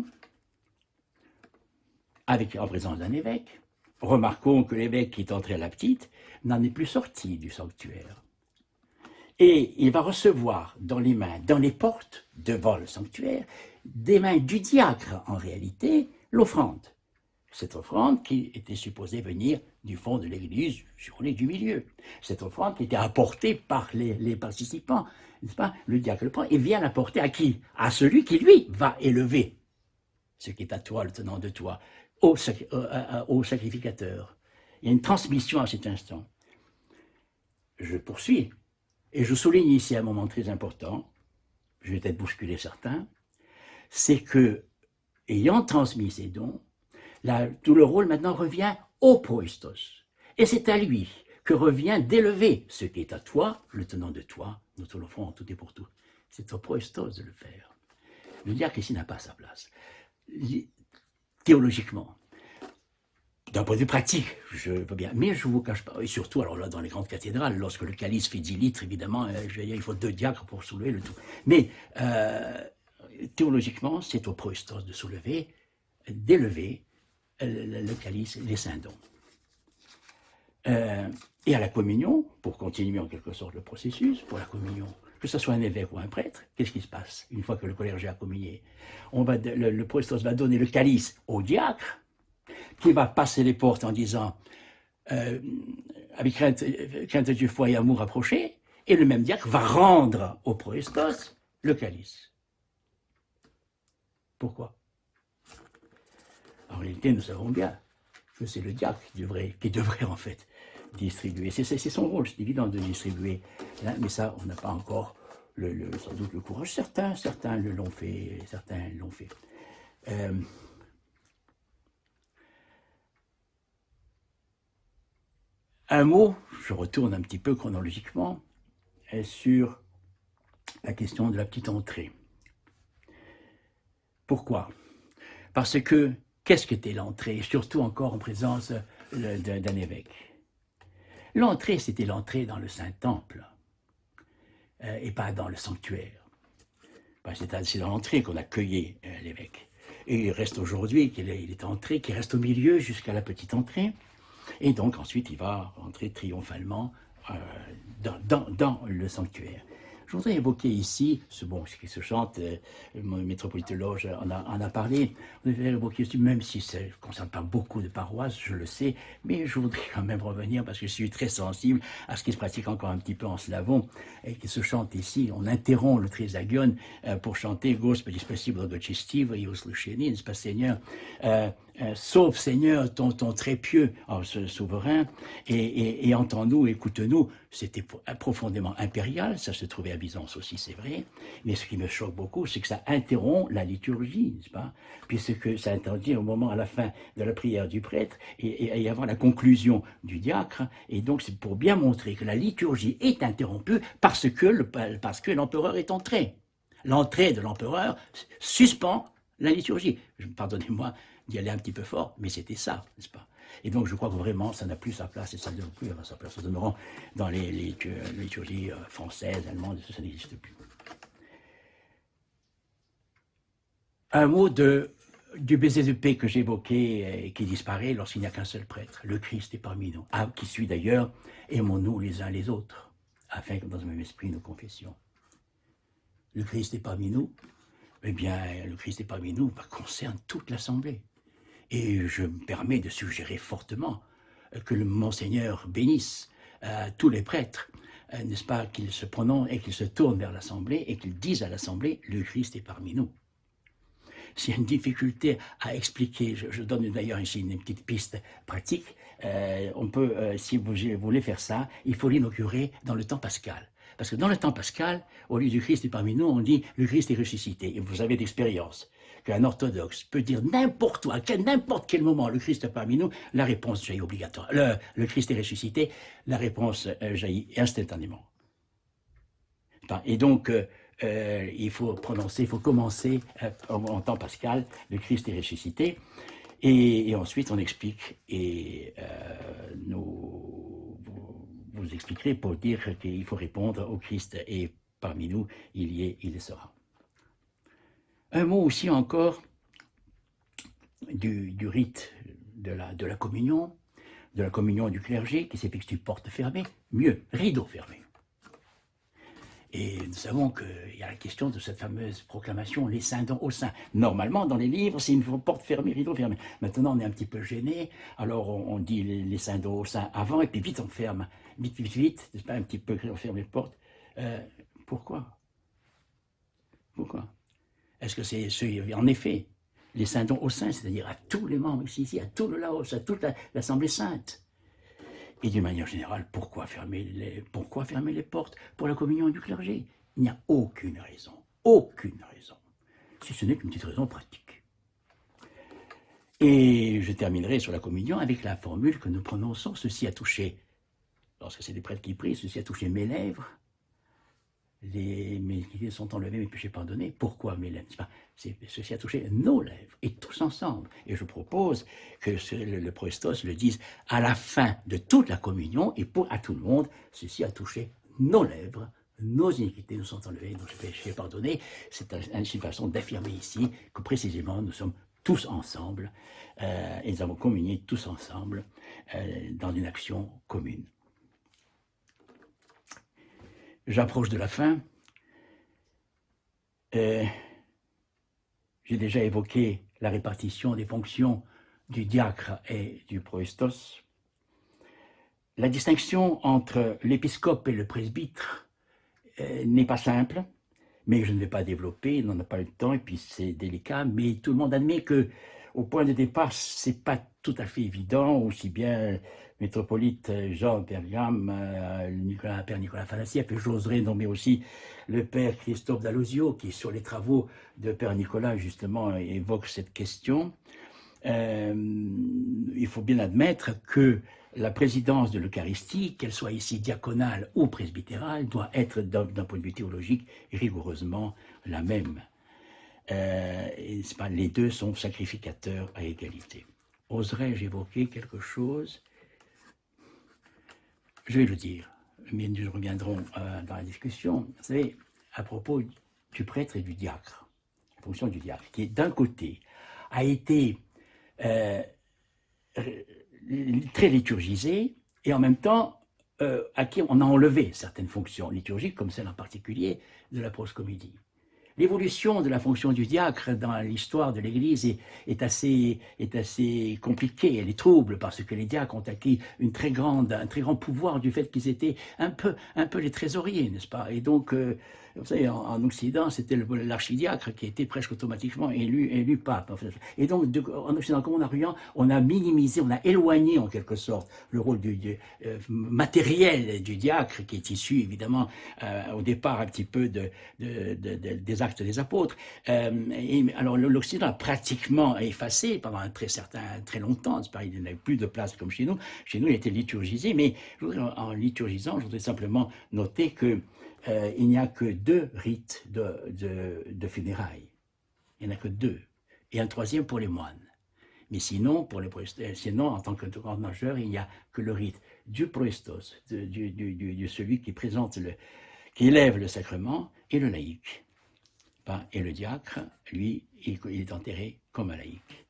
en présence d'un évêque, remarquons que l'évêque qui est entré à la petite n'en est plus sorti du sanctuaire. Et il va recevoir dans les mains, dans les portes, devant le sanctuaire, des mains du diacre, en réalité, l'offrande. Cette offrande qui était supposée venir du fond de l'église, sur les du milieu. Cette offrande qui était apportée par les participants, n'est-ce pas? Le diacre le prend et vient l'apporter à qui? À celui qui, lui, va élever ce qui est à toi, le tenant de toi, au sacrificateur. Il y a une transmission à cet instant. Je poursuis. Et je souligne ici un moment très important, je vais peut-être bousculer certains, c'est que, ayant transmis ces dons, tout le rôle maintenant revient au proestos. Et c'est à lui que revient d'élever ce qui est à toi, le tenant de toi, nous te l'offrons en tout et pour tout. C'est au proestos de le faire. Le diacre ici n'a pas sa place. Théologiquement, d'un point de vue pratique, je veux bien, mais je ne vous cache pas, et surtout alors là dans les grandes cathédrales, lorsque le calice fait 10 litres, évidemment, il faut 2 diacres pour soulever le tout. Mais théologiquement, c'est au proestos de soulever, d'élever le calice, les saints dons. Et à la communion, pour continuer en quelque sorte le processus, pour la communion, que ce soit un évêque ou un prêtre, qu'est-ce qui se passe une fois que le clergé a communié? Le proestos va donner le calice au diacre, qui va passer les portes en disant avec crainte de Dieu, foi et amour approché, et le même diacre va rendre au proestos le calice. Pourquoi? En réalité, nous savons bien que c'est le diacre qui devrait en fait distribuer. C'est son rôle, c'est évident de distribuer, hein, mais ça, on n'a pas encore sans doute le courage. Certains l'ont fait, certains l'ont fait. Un mot, je retourne un petit peu chronologiquement, sur la question de la petite entrée. Pourquoi? Parce que, qu'est-ce qu'était l'entrée, surtout encore en présence d'un évêque? L'entrée, c'était l'entrée dans le Saint-Temple, et pas dans le sanctuaire. C'est dans l'entrée qu'on accueillait l'évêque. Et il reste aujourd'hui, qu'il est entré, qu'il reste au milieu jusqu'à la petite entrée. Et donc ensuite, il va entrer triomphalement dans le sanctuaire. Je voudrais évoquer ici, ce qui se chante, le métropolite Loge en a parlé, je voudrais évoquer ici, même si ça ne concerne pas beaucoup de paroisses, je le sais, mais je voudrais quand même revenir parce que je suis très sensible à ce qui se pratique encore un petit peu en slavon, et qui se chante ici. On interrompt le Trisagion pour chanter « Gospodи spasi благочестиво и услышани », n'est-ce pas, Seigneur, sauve Seigneur ton très pieux, ce souverain, et entends-nous, écoute-nous. C'était profondément impérial, ça se trouvait à Byzance aussi, c'est vrai, mais ce qui me choque beaucoup, c'est que ça interrompt la liturgie, n'est-ce pas? Puisque ça interdit au moment, à la fin de la prière du prêtre, et avant la conclusion du diacre, et donc c'est pour bien montrer que la liturgie est interrompue parce que l'empereur est entré. L'entrée de l'empereur suspend la liturgie. Pardonnez-moi d'y aller un petit peu fort, mais c'était ça, n'est-ce pas? Et donc je crois que vraiment ça n'a plus sa place, et ça ne devrait plus avoir sa place. Au demeurant, dans les liturgies françaises, allemandes, ça n'existe plus. Un mot du baiser de paix que j'évoquais et qui disparaît lorsqu'il n'y a qu'un seul prêtre. Le Christ est parmi nous. Qui suit d'ailleurs, aimons-nous les uns les autres, afin que dans le même esprit nous confessions. Le Christ est parmi nous. Eh bien, le Christ est parmi nous concerne toute l'Assemblée. Et je me permets de suggérer fortement que le Monseigneur bénisse tous les prêtres, n'est-ce pas, qu'ils se prononcent et qu'ils se tournent vers l'Assemblée et qu'ils disent à l'Assemblée, le Christ est parmi nous. S'il y a une difficulté à expliquer, je donne d'ailleurs ici une petite piste pratique, on peut, si vous voulez faire ça, il faut l'inaugurer dans le temps pascal. Parce que dans le temps pascal, au lieu du Christ est parmi nous, on dit le Christ est ressuscité. Et vous avez d'expérience qu'un orthodoxe peut dire n'importe où, à n'importe quel moment, le Christ est parmi nous, la réponse jaillit obligatoire. Le Christ est ressuscité, la réponse jaillit instantanément. Et donc, il faut prononcer, il faut commencer en temps pascal, le Christ est ressuscité, et ensuite on explique, et vous expliquerez pour dire qu'il faut répondre au Christ, et parmi nous, il y est, il le sera. Un mot aussi encore du rite de la communion du clergé, qui s'effectue porte fermée, mieux, rideau fermé. Et nous savons qu'il y a la question de cette fameuse proclamation « les saints aux saints ». Normalement, dans les livres, c'est une porte fermée, rideau fermé. Maintenant, on est un petit peu gêné, alors on dit les saints aux saints avant, et puis vite on ferme. Vite, c'est pas un petit peu, on ferme les portes. Pourquoi Est-ce que c'est en effet, les saints aux saints, c'est-à-dire à tous les membres ici, à tout le Laos, à toute l'Assemblée sainte? Et d'une manière générale, pourquoi fermer les portes pour la communion du clergé? Il n'y a aucune raison, si ce n'est qu'une petite raison pratique. Et je terminerai sur la communion avec la formule que nous prononçons, ceci a touché, lorsque c'est des prêtres qui prient, ceci a touché mes lèvres, mes iniquités sont enlevées, mes péchés pardonnés. Pourquoi mes lèvres? Ceci a touché nos lèvres, et tous ensemble. Et je propose que le proestos le dise à la fin de toute la communion, et à tout le monde, ceci a touché nos lèvres, nos iniquités nous sont enlevées, nos péchés pardonnés. C'est une façon d'affirmer ici que précisément nous sommes tous ensemble, et nous avons communié tous ensemble dans une action commune. J'approche de la fin. J'ai déjà évoqué la répartition des fonctions du diacre et du proestos. La distinction entre l'épiscope et le presbytre n'est pas simple, mais je ne vais pas développer, on n'en a pas le temps, et puis c'est délicat, mais tout le monde admet que au point de départ, c'est pas tout à fait évident, aussi bien métropolite Jean Pergame, Père Nicolas Fanassieff, et j'oserais nommer aussi le Père Christophe Dallouzio, qui sur les travaux de Père Nicolas, justement, évoque cette question. Il faut bien admettre que la présidence de l'Eucharistie, qu'elle soit ici diaconale ou presbytérale, doit être, d'un point de vue théologique, rigoureusement la même. Les deux sont sacrificateurs à égalité. Oserais-je évoquer quelque chose? Je vais le dire, mais nous reviendrons dans la discussion. Vous savez, à propos du prêtre et du diacre, la fonction du diacre, qui d'un côté a été très liturgisée, et en même temps à qui on a enlevé certaines fonctions liturgiques, comme celle en particulier de la proscomédie. L'évolution de la fonction du diacre dans l'histoire de l'Église est assez compliquée, elle est trouble, parce que les diacres ont acquis un très grand pouvoir du fait qu'ils étaient un peu les trésoriers, n'est-ce pas? Et donc, vous savez, en Occident, c'était l'archidiacre qui était presque automatiquement élu pape. Et donc, en Occident comme en Orient, on a minimisé, on a éloigné en quelque sorte le rôle matériel du diacre, qui est issu évidemment au départ un petit peu des actes des apôtres. Alors l'Occident a pratiquement effacé pendant très longtemps, il n'y avait plus de place comme chez nous. Chez nous, il était liturgisé, mais en liturgisant, je voudrais simplement noter que il n'y a que 2 rites de funérailles. Il n'y en a que 2. Et un troisième pour les moines. Mais sinon, en tant que ordre majeur, il n'y a que le rite du proestos, de celui qui qui élève le sacrement, et le laïc. Et le diacre, lui, il est enterré comme un laïc.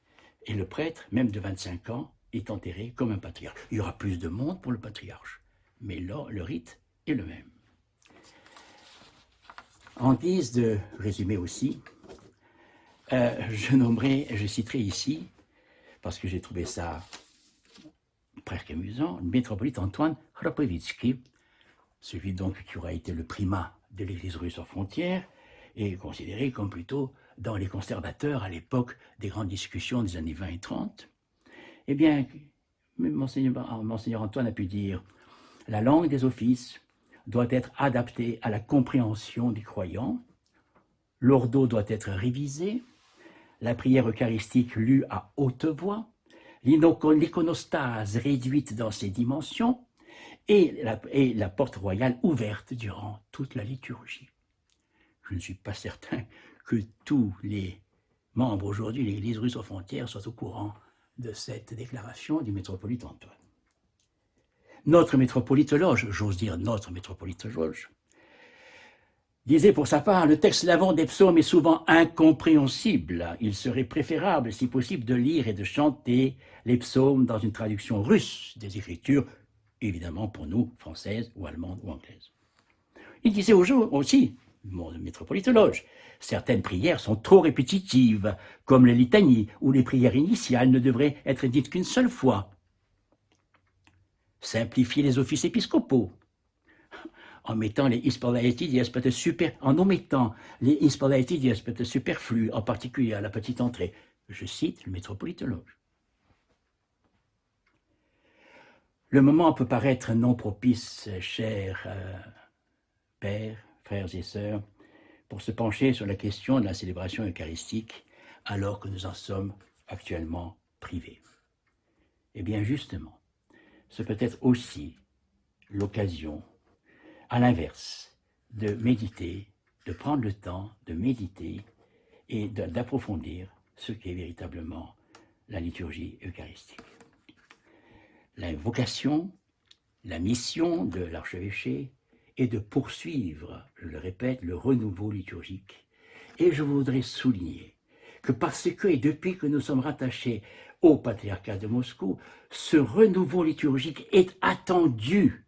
Et le prêtre, même de 25 ans, est enterré comme un patriarche. Il y aura plus de monde pour le patriarche, mais là, le rite est le même. En guise de résumé aussi, je citerai ici, parce que j'ai trouvé ça presque amusant, le métropolite Antoine Khrapovitzky, celui donc qui aura été le primat de l'Église russe hors frontières, et considéré comme plutôt dans les conservateurs à l'époque des grandes discussions des années 20 et 30. Eh bien, Monseigneur Antoine a pu dire « La langue des offices doit être adaptée à la compréhension des croyants, l'ordo doit être révisé, la prière eucharistique lue à haute voix, l'iconostase réduite dans ses dimensions, et la porte royale ouverte durant toute la liturgie. Je ne suis pas certain que tous les membres aujourd'hui de l'Église russe aux frontières soient au courant de cette déclaration du métropolite Antoine. Notre métropolite loge, j'ose dire notre métropolite loge, disait pour sa part, le texte slavon des psaumes est souvent incompréhensible. Il serait préférable, si possible, de lire et de chanter les psaumes dans une traduction russe des Écritures, évidemment pour nous, françaises ou allemandes ou anglaises. Il disait aussi, mon métropolite loge, certaines prières sont trop répétitives, comme les litanies, où les prières initiales ne devraient être dites qu'une seule fois. Simplifier les offices épiscopaux, en omettant les ispalaeti di aspect superflus, en particulier à la petite entrée. Je cite le métropolite loge. Le moment peut paraître non propice, chers pères, frères et sœurs, pour se pencher sur la question de la célébration eucharistique, alors que nous en sommes actuellement privés. Eh bien justement, ce peut être aussi l'occasion, à l'inverse, de méditer, de prendre le temps de méditer et d'approfondir ce qu'est véritablement la liturgie eucharistique. La vocation, la mission de l'archevêché est de poursuivre, je le répète, le renouveau liturgique. Et je voudrais souligner que parce que, et depuis que nous sommes rattachés au patriarcat de Moscou, ce renouveau liturgique est attendu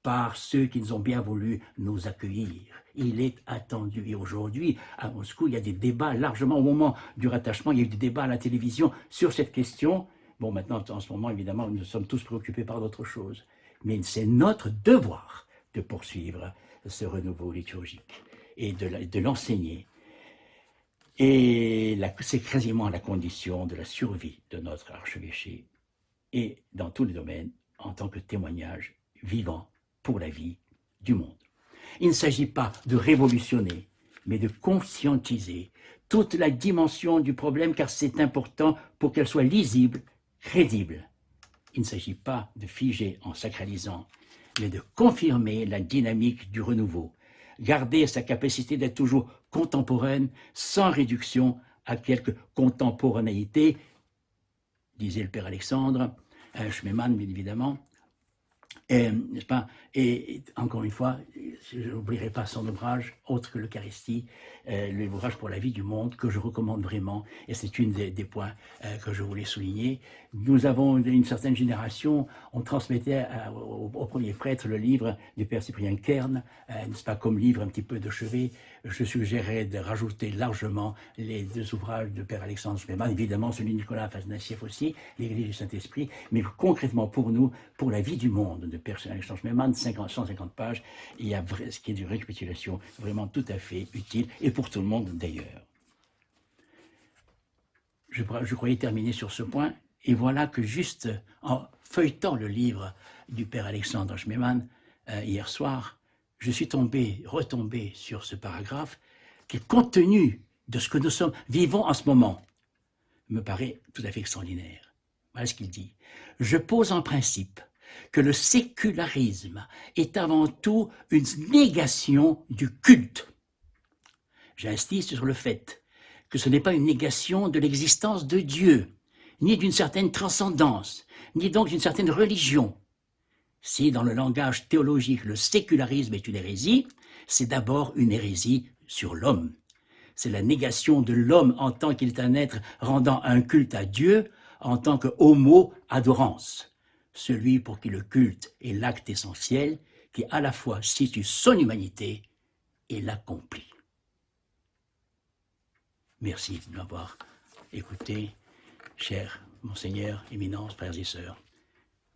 par ceux qui nous ont bien voulu nous accueillir. Il est attendu. Et aujourd'hui, à Moscou, il y a des débats largement, au moment du rattachement, il y a eu des débats à la télévision sur cette question. Bon, maintenant, en ce moment, évidemment, nous sommes tous préoccupés par d'autres choses. Mais c'est notre devoir de poursuivre ce renouveau liturgique et de l'enseigner. Et c'est quasiment la condition de la survie de notre archevêché et dans tous les domaines en tant que témoignage vivant pour la vie du monde. Il ne s'agit pas de révolutionner, mais de conscientiser toute la dimension du problème, car c'est important pour qu'elle soit lisible, crédible. Il ne s'agit pas de figer en sacralisant, mais de confirmer la dynamique du renouveau, garder sa capacité d'être toujours contemporaine, sans réduction à quelque contemporanéité, disait le père Alexandre, Schmemann, bien évidemment. N'est-ce pas? Et encore une fois, je n'oublierai pas son ouvrage, autre que l'Eucharistie, l'ouvrage pour la vie du monde, que je recommande vraiment, et c'est une des points que je voulais souligner. Nous avons une certaine génération, on transmettait au premier prêtre le livre du père Cyprien Kern, n'est-ce pas, comme livre un petit peu de chevet. Je suggérais de rajouter largement les deux ouvrages de père Alexandre Schmemann, évidemment celui de Nicolas Afanassieff aussi, l'Église du Saint-Esprit, mais concrètement pour nous, pour la vie du monde, de père Alexandre Schmemann, 150 pages, il y a ce qui est d'une récapitulation vraiment tout à fait utile, et pour tout le monde d'ailleurs. Je croyais terminer sur ce point, et voilà que juste en feuilletant le livre du père Alexandre Schmemann hier soir, je suis retombé sur ce paragraphe qui, compte tenu de ce que nous vivons en ce moment, me paraît tout à fait extraordinaire. Voilà ce qu'il dit. Je pose en principe que le sécularisme est avant tout une négation du culte. J'insiste sur le fait que ce n'est pas une négation de l'existence de Dieu, ni d'une certaine transcendance, ni donc d'une certaine religion. Si, dans le langage théologique, le sécularisme est une hérésie, c'est d'abord une hérésie sur l'homme. C'est la négation de l'homme en tant qu'il est un être rendant un culte à Dieu, en tant que homo adorans, celui pour qui le culte est l'acte essentiel, qui à la fois situe son humanité et l'accomplit. Merci de m'avoir écouté, cher Monseigneur, Éminence, frères et sœurs.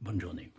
Bonne journée.